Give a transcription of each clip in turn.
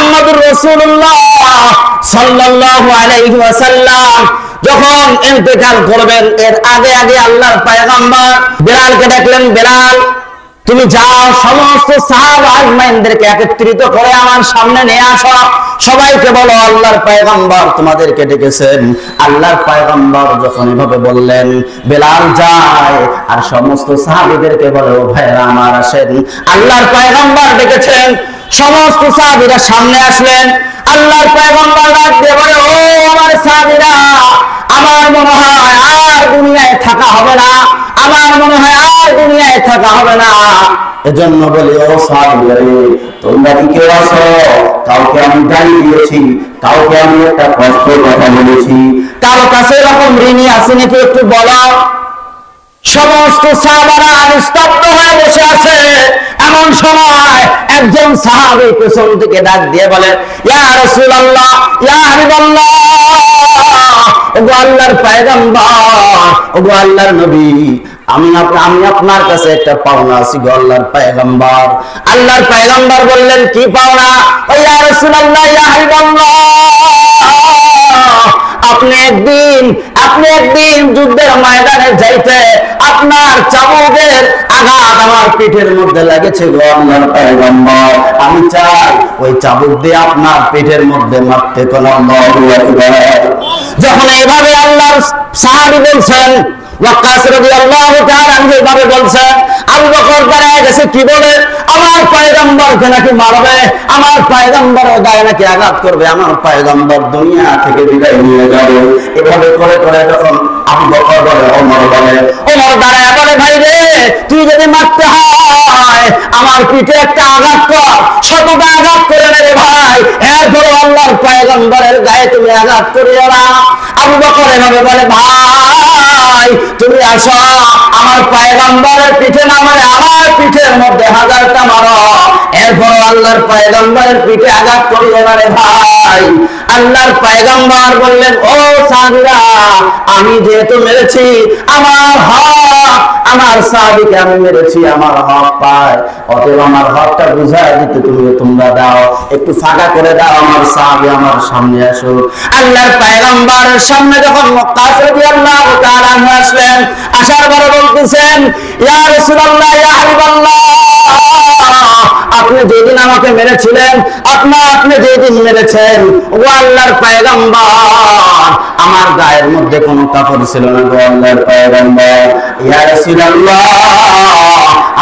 মুহাম্মদুর রাসূলুল্লাহ সাল্লাল্লাহু আলাইহি ওয়াসাল্লাম যখন ইন্তেকাল করবেন, এর আগে আগে আল্লাহর পয়গম্বর বেলালকে ডাকলেন, বেলাল তুমি যাও, সমস্ত সাহাবা আজমাইনদেরকে একত্রিত করে আমার সামনে নিয়ে আসো, সবাইকে বলো আল্লাহর পয়গম্বর তোমাদেরকে ডেকেছেন। আল্লাহর পয়গম্বর যখন এভাবে বললেন, বেলাল যায় আর সমস্ত সাহাবীদেরকে বলে, ও ভাইরা আমার আসেন, আল্লাহর পয়গম্বর ডেকেছেন। সমস্ত সাহাবীরা সামনে আসলেন। আল্লাহর পয়গম্বর ডাক দিয়ে বলে, ও আমার সাহাবীরা, আমার মনে হয় আর দুনিয়ায় থাকা হবে না, আমার মনে হয় আর দুনিয়ায় থাকা হবে না। এজন্য বলি, ও সাহাবীরা, তোমরা কি কেউ আছো? কাউকে আমি গালি দিয়েছি, কাউকে আমি একটা কষ্টের কথা বলেছি, কারো কাছে এরকম ঋণী আছে নাকি একটু বলো। সমস্ত সাহাবারা নিস্তব্ধ হয়ে বসে আছে। এমন সময় একজন সাহাবী পেছন থেকে ডাক দিয়ে বলে, ইয়া রাসূলুল্লাহ, ইয়া হাবিবাল্লাহ, ওগো আল্লাহর পয়গম্বর, ওগো আল্লাহর নবী, আমি আপনার কাছে একটা পাওনা আছি গো আল্লাহর পয়গম্বর। আল্লাহর পয়গম্বর বললেন, কি পাওনা? ও ইয়া রাসূলুল্লাহ, ইয়া হাবিবাল্লাহ, আপনি একদিন যুদ্ধের ময়দানে যাইতে আপনার চাবুকের আঘাত আমার পিঠের মধ্যে লেগেছে গো আল্লাহর পয়গম্বর। আমি চাই ওই চাবুক দিয়ে আপনার পিঠের মধ্যে মারতে কোন। যখন এইভাবে আল্লাহর সাহাবী বলছেন, ওয়াক্কাস রাদিয়াল্লাহু তাআলা আনহু এইভাবে বলছেন, আবু বকর দাঁড়ায় গেছে, কি বলে, আমার পয়গম্বরকে নাকি মারবে, আমার পয়গম্বরের গায়ে নাকি আঘাত করবে, আমার পয়গম্বর দুনিয়া থেকে বিদায় নিয়ে যাবে। এভাবে করে করে যখন আবু বকর বলে, ওমর বলে, ওমর দাঁড়ায় বলে, ভাই রে, তুই যদি মারতে হয় আমার পিঠে একটা আঘাত কর, শতটা আঘাত করে নে রে ভাই, এরপর আল্লাহর পয়গম্বরের গায়ে তুমি আঘাত করিও না। আবু বকর এভাবে বলে, ভাই তুমি আসো, আমার পয়গম্বরের পিঠে না মারে আমার পিঠের মধ্যে হাজারটা মারো, এরপর আল্লাহর পয়গম্বরের পিঠে আঘাত করিও না রে ভাই। আল্লাহর পয়গম্বর বললেন, ও সাহাবীরা, আমি যেহেতু মেরেছি আমার হক, আমার সাহাবীকে আমি মেরেছি, আমার হক পায়, অতএব আমার হকটা বুঝায় দিতে তোমরা দাও, একটু ফাঁকা করে দাও, আমার সাহাবী আমার সামনে আসো। আল্লাহর পয়গম্বরের সামনে যখন ওয়াক্কাস রাদিয়াল্লাহু তাআলা আনহু আসলেন, আসার পরে বলতেছেন, ইয়া রাসূলুল্লাহ, ইয়া হাবিবাল্লাহ, আপনি যেদিন আমাকে মেরেছিলেন, আপনি যেদিন মেরেছেন, ও আল্লাহর পয়গম্বর, আমার গায়ের মধ্যে কোনো কাপড় ছিল না গো আল্লাহর পয়গম্বর। ইয়া রাসূলুল্লাহ,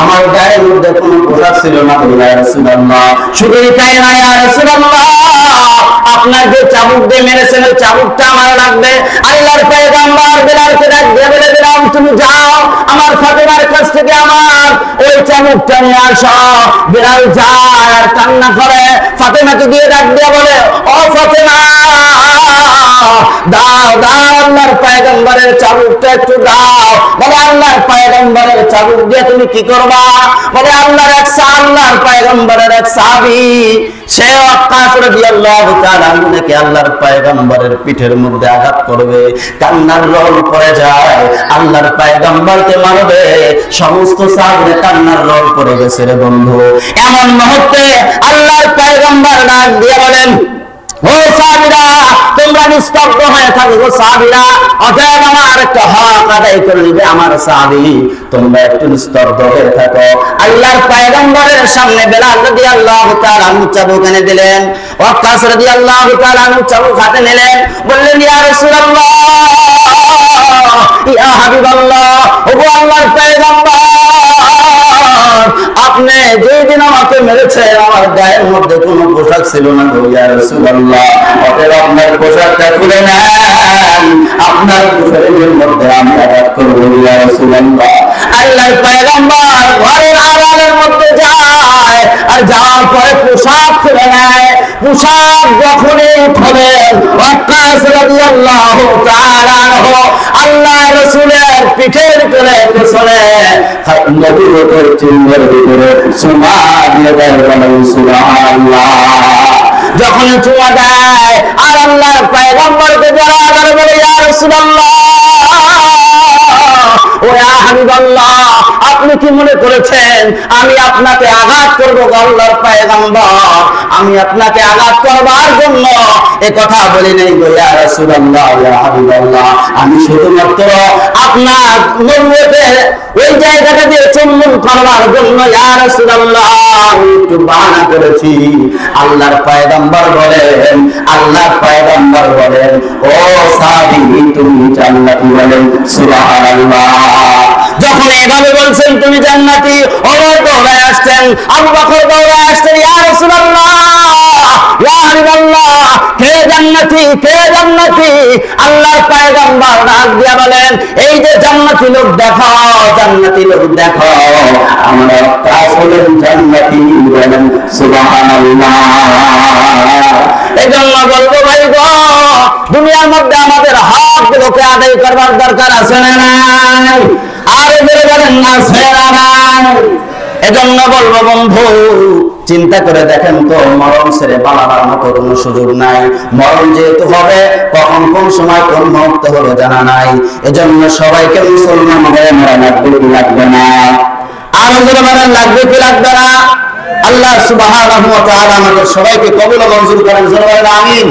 আমার গায়ের মধ্যে কোনো পোশাক ছিল না গো ইয়া রাসূলুল্লাহ। শুধু এটাই না ইয়া রাসূলুল্লাহ, আপনার যে চাবুক দিয়ে মেরেছেন ওই চাবুকটা আমার লাগবে। আল্লাহর পয়গম্বর বেলালকে ডাক দিয়ে বলে, বেলাল তুমি যাও, আমার ফাতেমার কাছ থেকে আমার ওই চাবুকটা নিয়ে আসো। বেলাল যায় আর কান্না করে, ফাতেমাকে দিয়ে ডাক দিয়ে বলে, ও ফাতেমা, দাও দাও আল্লাহর পয়গম্বরের চাবুকটা একটু দাও। বলে, আল্লাহর পয়গম্বরের চাবুক দিয়ে তুমি কি করবা? বলে, আল্লাহর পয়গম্বরের এক সাহাবী, সে ওয়াক্কাস রাদিয়াল্লাহু তাআলা আনহু নাকি আল্লাহর পয়গম্বরের পিঠের মধ্যে আঘাত করবে, কান্নার রোল পড়ে যায়, আল্লাহর পয়গম্বরকে মারবে। সমস্ত সাহাবীরা কান্নার রোল পড়ে গেছে রে বন্ধু। এমন মুহূর্তে আল্লাহর পয়গম্বর ডাক দিয়ে বলেন, ও সাহাবীরা, তোমরা নিস্তব্ধ হয়ে থাকো গো সাহাবীরা, অতএব আমার একটা হক আদায় করে নিবে আমার সাহাবী, তোমরা একটু নিস্তব্ধ হয়ে থাকো। আল্লাহর পয়গম্বরের সামনে বেলাল রাদিয়াল্লাহু তাআলা আনহু চাবুক এনে দিলেন, ওয়াক্কাস রাদিয়াল্লাহু তাআলা আনহু চাবুক হাতে নিলেন, বললেন, ইয়া রাসূলুল্লাহ, ইয়া হাবিবাল্লাহ, ওগো আল্লাহর পয়গম্বর, আপনি যেদিন আমাকে মেরেছেন আমার গায়ের মধ্যে কোনো পোশাক ছিল না গো ইয়া রাসূলুল্লাহ, অতএব আপনার পোশাকটা খুলে নেন, আপনার পোশাকের মধ্যে আমি আঘাত করব ইয়া রাসূলুল্লাহ। আল্লাহর পয়গম্বর ঘরের আড়ালের মধ্যে যায়, আর যাওয়ার পরে পোশাক খুলে নেয়। পোশাক যখনই খোলেন, ওয়াক্কাস রাদিয়াল্লাহু তাআলা আনহু আল্লাহর রাসূলের পিঠের কোলে পেছনে নবুয়তের চিহ্নের ভিতরে চুমা দিয়ে দেয়, বলেন সুবহানাল্লাহ। যখন চুমা দেয় আর আল্লাহর পয়গম্বরকে জড়া করে বলে, ইয়া রাসূলুল্লাহ, ও ইয়া হাবিবাল্লাহ, আপনি কি মনে করেছেন আমি আপনাকে আঘাত করবো? আল্লাহর পয়গম্বর, আমি আপনাকে আঘাত করবার জন্য এ কথা বলি নাই গো ইয়া রাসূলুল্লাহ, ইয়া হাবিবাল্লাহ। আমি শুধুমাত্র আপনার নবুয়তে ওই জায়গাটা দিয়ে চুম্বন করবার জন্য ইয়া রাসূলুল্লাহ একটু বাহানা করেছি। আল্লাহর পয়গম্বর বলেন, আল্লাহর পয়গম্বর বলেন, ও সাহাবী তুমি জান্নাতি, বলেন সুবহানাল্লাহ। যখন এভাবে বলছেন তুমি জান্নাতি, ওমর দৌড়ায় আসছেন, আবু বকর দৌড়ায় আসছেন, ইয়া রাসূলুল্লাহ, ইয়া হাবিবাল্লাহ, কে জান্নাতি, কে জান্নাতি? আল্লাহর পয়গম্বর ডাক দিয়া বলেন, এই যে জান্নাতি লোক দেখো, জান্নাতি লোক দেখো, আমরা আসলে জান্নাতি, বলেন সুবহানাল্লাহ। এজন্য বলবো ভাই গো, দুনিয়ার মধ্যে আমাদের হক গুলোকে আদায় করবার দরকার আছে না নাই? আর এদের বলেন না সেরা নাই। এজন্য বলবো বন্ধু, চিন্তা করে দেখেন তো, মরণ ছেড়ে পালাবার মতো কোনো সুযোগ নাই। মরণ যেহেতু হবে, কখন কোন সময় কোন মুহূর্তে হবে জানা নাই। এজন্য সবাইকে মুসলমান হয়ে মরা লাগবে কি লাগবে না? আর লাগবে কি লাগবে না? আল্লাহ সুবহানাহু ওয়া তাআলা আমাদের সবাইকে কবুল ও মঞ্জুর করেন। আমিন।